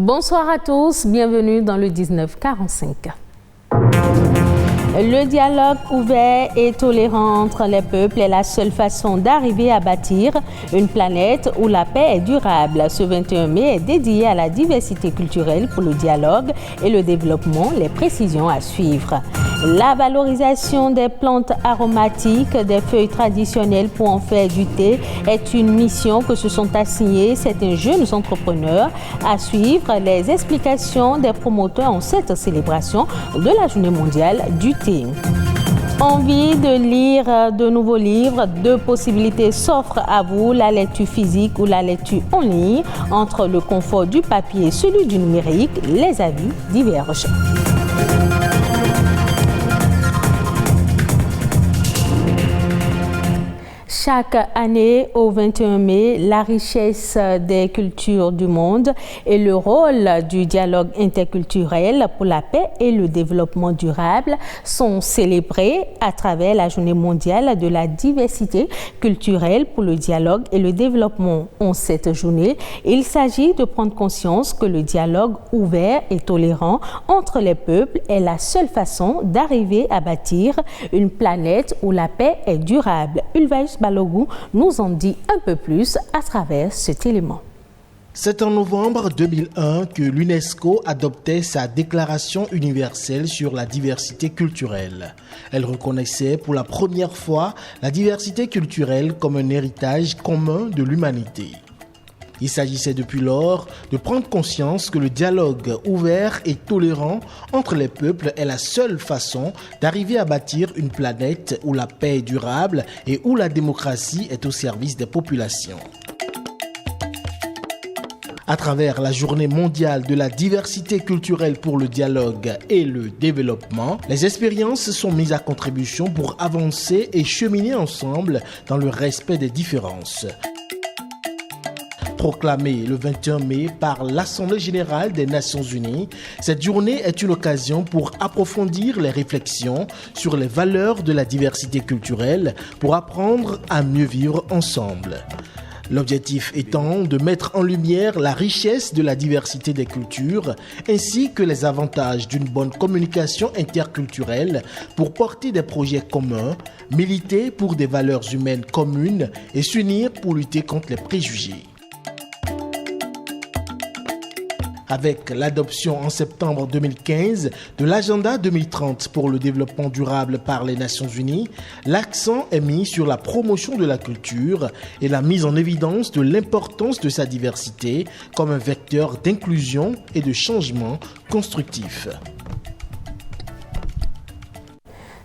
Bonsoir à tous, bienvenue dans le 1945. Le dialogue ouvert et tolérant entre les peuples est la seule façon d'arriver à bâtir une planète où la paix est durable. Ce 21 mai est dédié à la diversité culturelle pour le dialogue et le développement, les précisions à suivre. La valorisation des plantes aromatiques, des feuilles traditionnelles pour en faire du thé est une mission que se sont assignés certains jeunes entrepreneurs. À suivre, les explications des promoteurs en cette célébration de la Journée mondiale du thé. Envie de lire de nouveaux livres, deux possibilités s'offrent à vous, la lecture physique ou la lecture en ligne. Entre le confort du papier et celui du numérique, les avis divergent. Chaque année, au 21 mai, la richesse des cultures du monde et le rôle du dialogue interculturel pour la paix et le développement durable sont célébrés à travers la Journée mondiale de la diversité culturelle pour le dialogue et le développement. En cette journée, il s'agit de prendre conscience que le dialogue ouvert et tolérant entre les peuples est la seule façon d'arriver à bâtir une planète où la paix est durable. Ulvaïs Balogun nous en dit un peu plus à travers cet élément. C'est en novembre 2001 que l'UNESCO adoptait sa Déclaration universelle sur la diversité culturelle. Elle reconnaissait pour la première fois la diversité culturelle comme un héritage commun de l'humanité. Il s'agissait depuis lors de prendre conscience que le dialogue ouvert et tolérant entre les peuples est la seule façon d'arriver à bâtir une planète où la paix est durable et où la démocratie est au service des populations. À travers la Journée mondiale de la diversité culturelle pour le dialogue et le développement, les expériences sont mises à contribution pour avancer et cheminer ensemble dans le respect des différences. Proclamée le 21 mai par l'Assemblée générale des Nations unies, cette journée est une occasion pour approfondir les réflexions sur les valeurs de la diversité culturelle pour apprendre à mieux vivre ensemble. L'objectif étant de mettre en lumière la richesse de la diversité des cultures ainsi que les avantages d'une bonne communication interculturelle pour porter des projets communs, militer pour des valeurs humaines communes et s'unir pour lutter contre les préjugés. Avec l'adoption en septembre 2015 de l'agenda 2030 pour le développement durable par les Nations Unies, l'accent est mis sur la promotion de la culture et la mise en évidence de l'importance de sa diversité comme un vecteur d'inclusion et de changement constructif.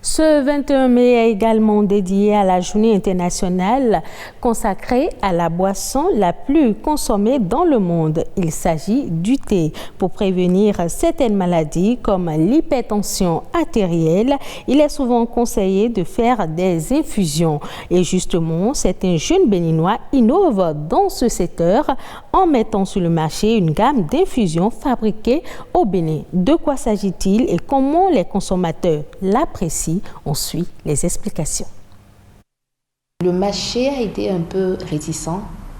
Ce 21 mai est également dédié à la journée internationale consacrée à la boisson la plus consommée dans le monde. Il s'agit du thé. Pour prévenir certaines maladies comme l'hypertension artérielle, il est souvent conseillé de faire des infusions. Et justement, certains jeunes béninois innovent dans ce secteur en mettant sur le marché une gamme d'infusions fabriquées au Bénin. De quoi s'agit-il et comment les consommateurs l'apprécient? On suit les explications. Le marché a été un peu réticent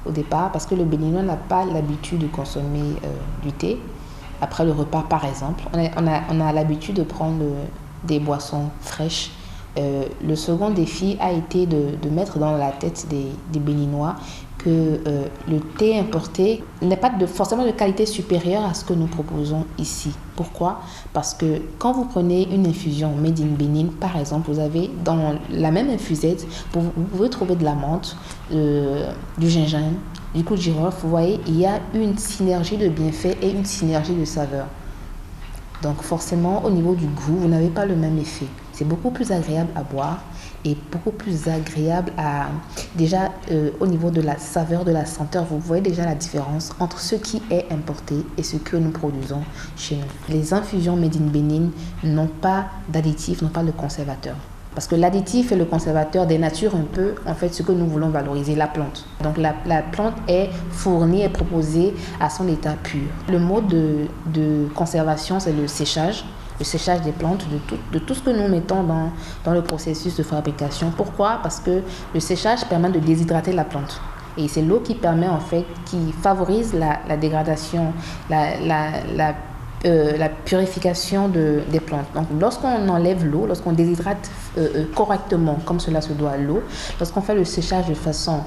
au départ parce que le Béninois n'a pas l'habitude de consommer du thé. Après le repas, par exemple, on a l'habitude de prendre des boissons fraîches. Le second défi a été de mettre dans la tête des Béninois que le thé importé n'est pas forcément de qualité supérieure à ce que nous proposons ici. Pourquoi? Parce que quand vous prenez une infusion made in Bénin, par exemple, vous avez dans la même infusette, vous pouvez trouver de la menthe, du gingembre, du clou de girofle. Vous voyez, il y a une synergie de bienfaits et une synergie de saveurs. Donc forcément, au niveau du goût, vous n'avez pas le même effet. C'est beaucoup plus agréable à boire et beaucoup plus agréable à... Déjà, au niveau de la saveur, de la senteur, vous voyez déjà la différence entre ce qui est importé et ce que nous produisons chez nous. Les infusions made in Bénin n'ont pas d'additifs, n'ont pas de conservateur. Parce que l'additif et le conservateur dénaturent un peu en fait ce que nous voulons valoriser, la plante. Donc la plante est fournie et proposée à son état pur. Le mode de conservation, c'est le séchage des plantes, de tout ce que nous mettons dans le processus de fabrication. Pourquoi? Parce que le séchage permet de déshydrater la plante. Et c'est l'eau qui permet en fait, qui favorise la dégradation, la purification des plantes. Donc lorsqu'on enlève l'eau, lorsqu'on déshydrate correctement, comme cela se doit à l'eau, lorsqu'on fait le séchage de façon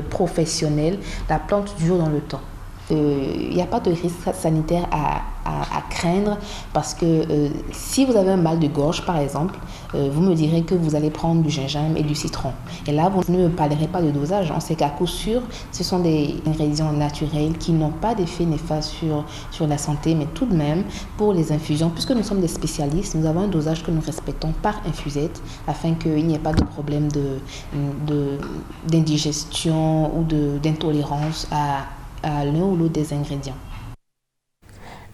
professionnelle, la plante dure dans le temps. Il n'y a pas de risque sanitaire à craindre parce que si vous avez un mal de gorge par exemple, vous me direz que vous allez prendre du gingembre et du citron. Et là, vous ne me parlerez pas de dosage. On sait qu'à coup sûr, ce sont des ingrédients naturels qui n'ont pas d'effet néfaste sur la santé, mais tout de même, pour les infusions, puisque nous sommes des spécialistes, nous avons un dosage que nous respectons par infusette afin qu'il n'y ait pas de problème d'indigestion ou d'intolérance à l'un ou l'autre des ingrédients.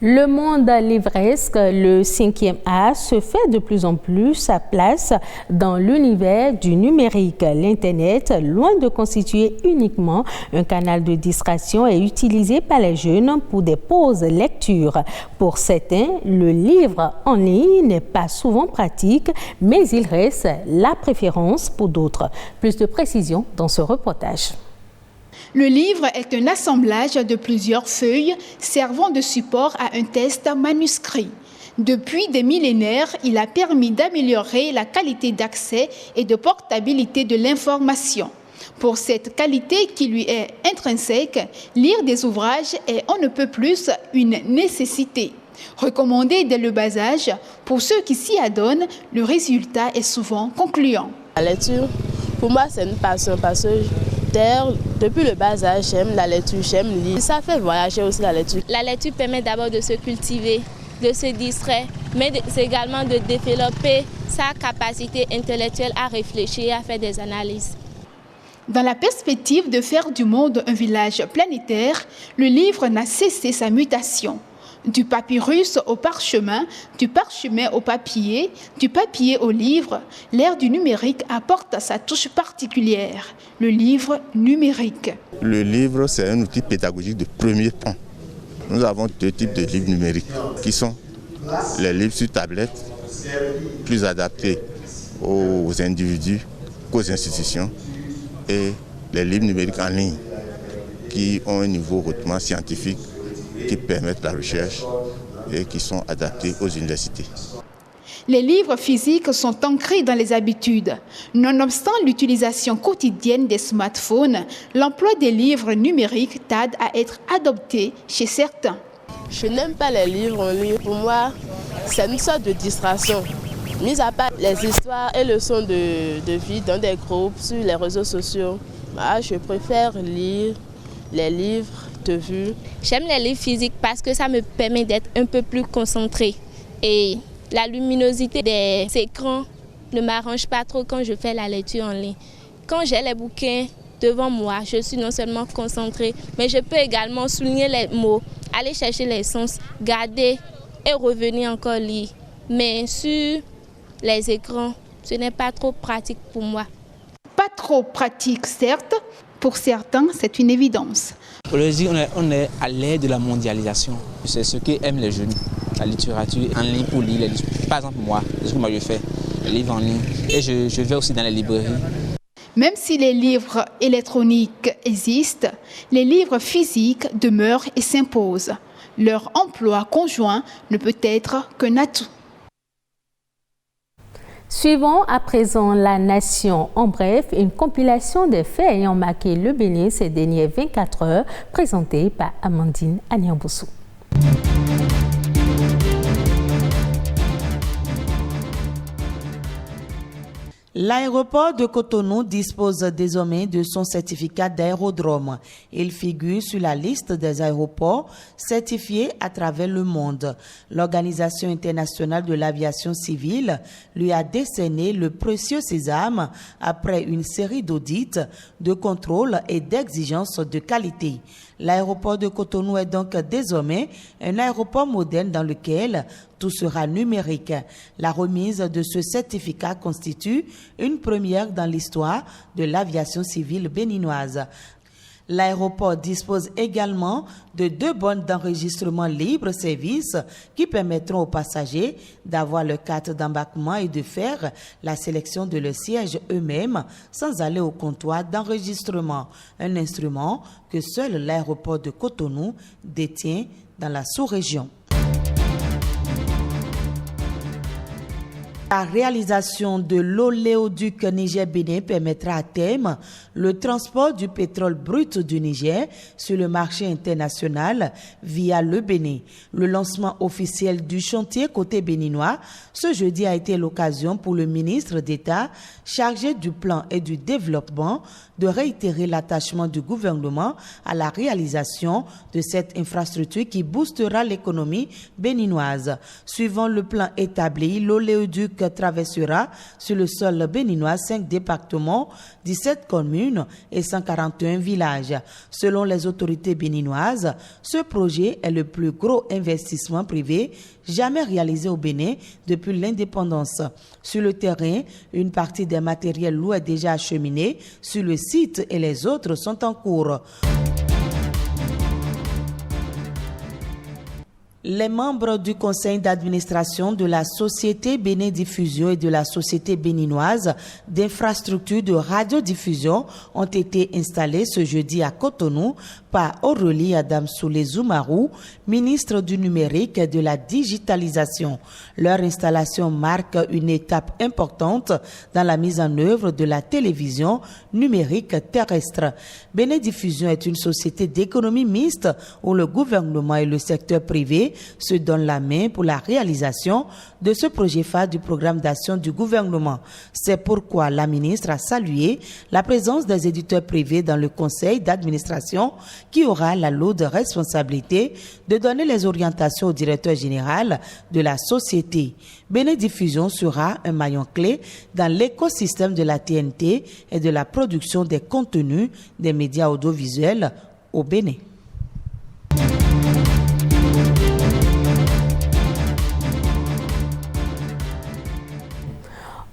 Le monde livresque, le 5e A, se fait de plus en plus sa place dans l'univers du numérique. L'Internet, loin de constituer uniquement un canal de distraction, est utilisé par les jeunes pour des pauses lecture. Pour certains, le livre en ligne n'est pas souvent pratique, mais il reste la préférence pour d'autres. Plus de précisions dans ce reportage. Le livre est un assemblage de plusieurs feuilles servant de support à un texte manuscrit. Depuis des millénaires, il a permis d'améliorer la qualité d'accès et de portabilité de l'information. Pour cette qualité qui lui est intrinsèque, lire des ouvrages est on ne peut plus une nécessité. Recommandé dès le bas âge, pour ceux qui s'y adonnent, le résultat est souvent concluant. La lecture, pour moi, c'est une passion parce que depuis le bas âge, j'aime la lecture, j'aime lire. Ça fait voyager aussi la lecture. La lecture permet d'abord de se cultiver, de se distraire, mais c'est également de développer sa capacité intellectuelle à réfléchir et à faire des analyses. Dans la perspective de faire du monde un village planétaire, le livre n'a cessé sa mutation. Du papyrus au parchemin, du parchemin au papier, du papier au livre, l'ère du numérique apporte sa touche particulière, le livre numérique. Le livre, c'est un outil pédagogique de premier plan. Nous avons deux types de livres numériques qui sont les livres sur tablette, plus adaptés aux individus qu'aux institutions, et les livres numériques en ligne qui ont un niveau hautement scientifique, qui permettent la recherche et qui sont adaptés aux universités. Les livres physiques sont ancrés dans les habitudes. Nonobstant l'utilisation quotidienne des smartphones, l'emploi des livres numériques tarde à être adopté chez certains. Je n'aime pas les livres en ligne. Pour moi, c'est une sorte de distraction. Mis à part les histoires et leçons de vie dans des groupes sur les réseaux sociaux, je préfère lire les livres de vue. J'aime les livres physiques parce que ça me permet d'être un peu plus concentrée. Et la luminosité des écrans ne m'arrange pas trop quand je fais la lecture en ligne. Quand j'ai les bouquins devant moi, je suis non seulement concentrée, mais je peux également souligner les mots, aller chercher les sens, garder et revenir encore lire. Mais sur les écrans, ce n'est pas trop pratique pour moi. Pas trop pratique, certes. Pour certains, c'est une évidence. Aujourd'hui, on est à l'ère de la mondialisation. C'est ce qu'aiment les jeunes. La littérature en ligne pour lire. Par exemple, moi, ce que moi je fais, les livres en ligne. Et je vais aussi dans les librairies. Même si les livres électroniques existent, les livres physiques demeurent et s'imposent. Leur emploi conjoint ne peut être qu'un atout. Suivons à présent la nation. En bref, une compilation des faits ayant marqué le Bénin ces dernières 24 heures, présentée par Amandine Aniamboussou. L'aéroport de Cotonou dispose désormais de son certificat d'aérodrome. Il figure sur la liste des aéroports certifiés à travers le monde. L'Organisation internationale de l'aviation civile lui a décerné le précieux sésame après une série d'audits, de contrôles et d'exigences de qualité. L'aéroport de Cotonou est donc désormais un aéroport moderne dans lequel tout sera numérique. La remise de ce certificat constitue une première dans l'histoire de l'aviation civile béninoise. L'aéroport dispose également de 2 bornes d'enregistrement libre-service qui permettront aux passagers d'avoir leur carte d'embarquement et de faire la sélection de leur siège eux-mêmes sans aller au comptoir d'enregistrement, un instrument que seul l'aéroport de Cotonou détient dans la sous-région. La réalisation de l'oléoduc Niger-Bénin permettra à terme le transport du pétrole brut du Niger sur le marché international via le Bénin. Le lancement officiel du chantier côté béninois ce jeudi a été l'occasion pour le ministre d'État chargé du plan et du développement de réitérer l'attachement du gouvernement à la réalisation de cette infrastructure qui boostera l'économie béninoise. Suivant le plan établi, l'oléoduc traversera sur le sol béninois 5 départements, 17 communes et 141 villages. Selon les autorités béninoises, ce projet est le plus gros investissement privé jamais réalisé au Bénin depuis l'indépendance. Sur le terrain, une partie des matériels lourds est déjà acheminée sur le site et les autres sont en cours. Les membres du conseil d'administration de la Société Bénin Diffusion et de la Société béninoise d'infrastructures de radiodiffusion ont été installés ce jeudi à Cotonou par Aurélie Adam Soulé Zoumarou, ministre du numérique et de la digitalisation. Leur installation marque une étape importante dans la mise en œuvre de la télévision numérique terrestre. Bénin Diffusion est une société d'économie mixte où le gouvernement et le secteur privé se donnent la main pour la réalisation de ce projet phare du programme d'action du gouvernement. C'est pourquoi la ministre a salué la présence des éditeurs privés dans le conseil d'administration qui aura la lourde responsabilité de donner les orientations au directeur général de la société. Bénin Diffusion sera un maillon clé dans l'écosystème de la TNT et de la production des contenus des médias audiovisuels au Bénin.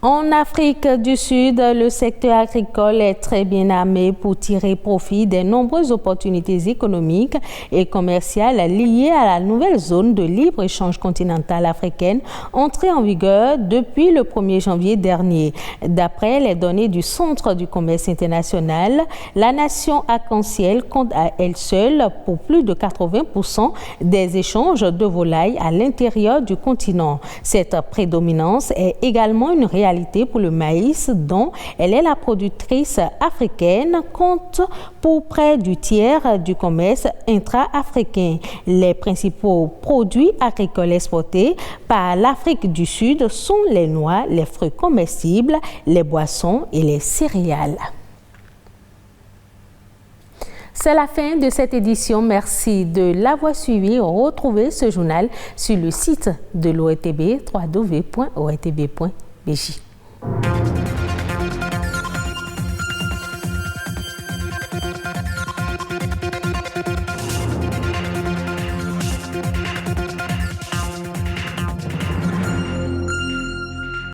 En Afrique du Sud, le secteur agricole est très bien armé pour tirer profit des nombreuses opportunités économiques et commerciales liées à la nouvelle zone de libre-échange continentale africaine entrée en vigueur depuis le 1er janvier dernier. D'après les données du Centre du commerce international, la nation arc-en-ciel compte à elle seule pour plus de 80% des échanges de volailles à l'intérieur du continent. Cette prédominance est également une réalité pour le maïs dont elle est la productrice africaine, compte pour près du tiers du commerce intra-africain. Les principaux produits agricoles exportés par l'Afrique du Sud sont les noix, les fruits comestibles, les boissons et les céréales. C'est la fin de cette édition. Merci de l'avoir suivi. Retrouvez ce journal sur le site de l'ORTB, www.ortb.bj.